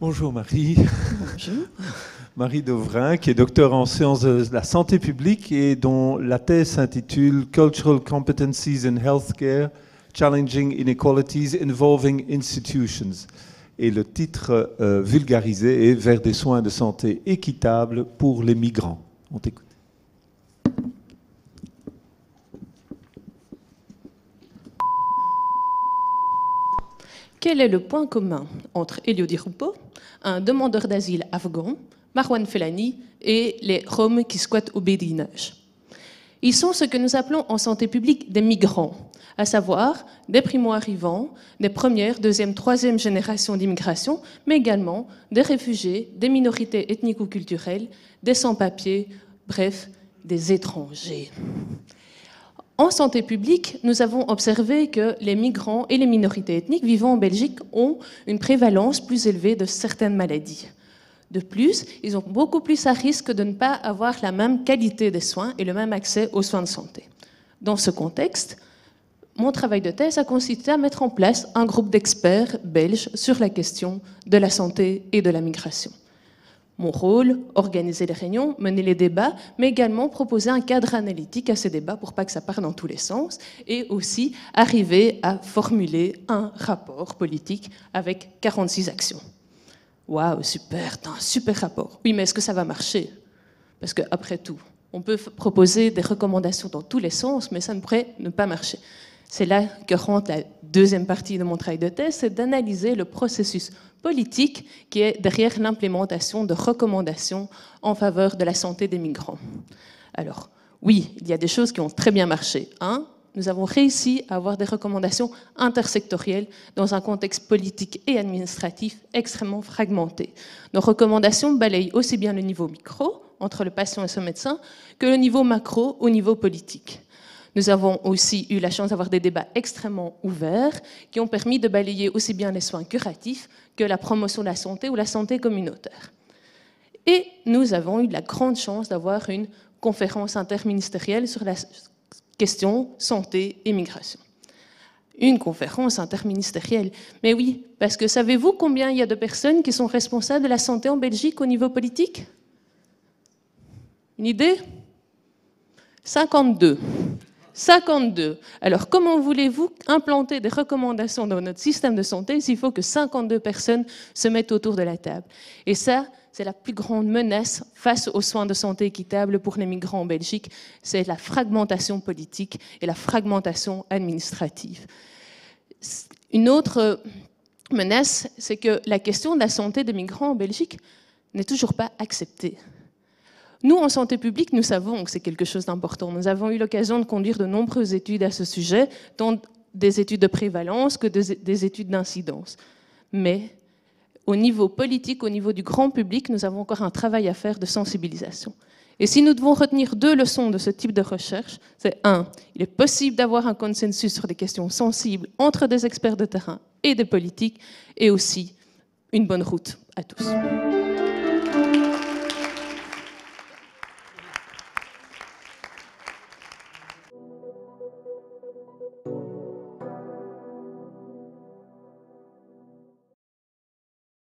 Bonjour Marie. Bonjour. Marie Dauvrin, qui est docteur en sciences de la santé publique et dont la thèse s'intitule Cultural Competencies in Healthcare, Challenging Inequalities Involving Institutions. Et le titre vulgarisé est Vers des soins de santé équitables pour les migrants. On t'écoute. Quel est le point commun entre Elio Di Rupo, un demandeur d'asile afghan, Marwan Felani et les Roms qui squattent au bédinage? Ils sont ce que nous appelons en santé publique des migrants, à savoir des primo-arrivants, des première, deuxième, troisième générations d'immigration, mais également des réfugiés, des minorités ethniques ou culturelles, des sans-papiers, bref, des étrangers. En santé publique, nous avons observé que les migrants et les minorités ethniques vivant en Belgique ont une prévalence plus élevée de certaines maladies. De plus, ils ont beaucoup plus à risque de ne pas avoir la même qualité des soins et le même accès aux soins de santé. Dans ce contexte, mon travail de thèse a consisté à mettre en place un groupe d'experts belges sur la question de la santé et de la migration. Mon rôle, organiser les réunions, mener les débats, mais également proposer un cadre analytique à ces débats pour pas que ça parte dans tous les sens, et aussi arriver à formuler un rapport politique avec 46 actions. Waouh, super, t'as un super rapport. Oui, mais est-ce que ça va marcher? Parce qu'après tout, on peut proposer des recommandations dans tous les sens, mais ça ne pourrait ne pas marcher. C'est là que rentre la deuxième partie de mon travail de thèse, c'est d'analyser le processus politique qui est derrière l'implémentation de recommandations en faveur de la santé des migrants. Alors, oui, il y a des choses qui ont très bien marché. Nous avons réussi à avoir des recommandations intersectorielles dans un contexte politique et administratif extrêmement fragmenté. Nos recommandations balayent aussi bien le niveau micro, entre le patient et son médecin, que le niveau macro au niveau politique. Nous avons aussi eu la chance d'avoir des débats extrêmement ouverts qui ont permis de balayer aussi bien les soins curatifs que la promotion de la santé ou la santé communautaire. Et nous avons eu la grande chance d'avoir une conférence interministérielle sur la question santé et migration. Une conférence interministérielle. Mais oui, parce que savez-vous combien il y a de personnes qui sont responsables de la santé en Belgique au niveau politique? Une idée? 52. 52. Alors, comment voulez-vous implanter des recommandations dans notre système de santé s'il faut que 52 personnes se mettent autour de la table? Et ça, c'est la plus grande menace face aux soins de santé équitables pour les migrants en Belgique, c'est la fragmentation politique et la fragmentation administrative. Une autre menace, c'est que la question de la santé des migrants en Belgique n'est toujours pas acceptée. Nous, en santé publique, nous savons que c'est quelque chose d'important. Nous avons eu l'occasion de conduire de nombreuses études à ce sujet, tant des études de prévalence que des études d'incidence. Mais au niveau politique, au niveau du grand public, nous avons encore un travail à faire de sensibilisation. Et si nous devons retenir 2 leçons de ce type de recherche, c'est 1. Il est possible d'avoir un consensus sur des questions sensibles entre des experts de terrain et des politiques, et aussi une bonne route à tous.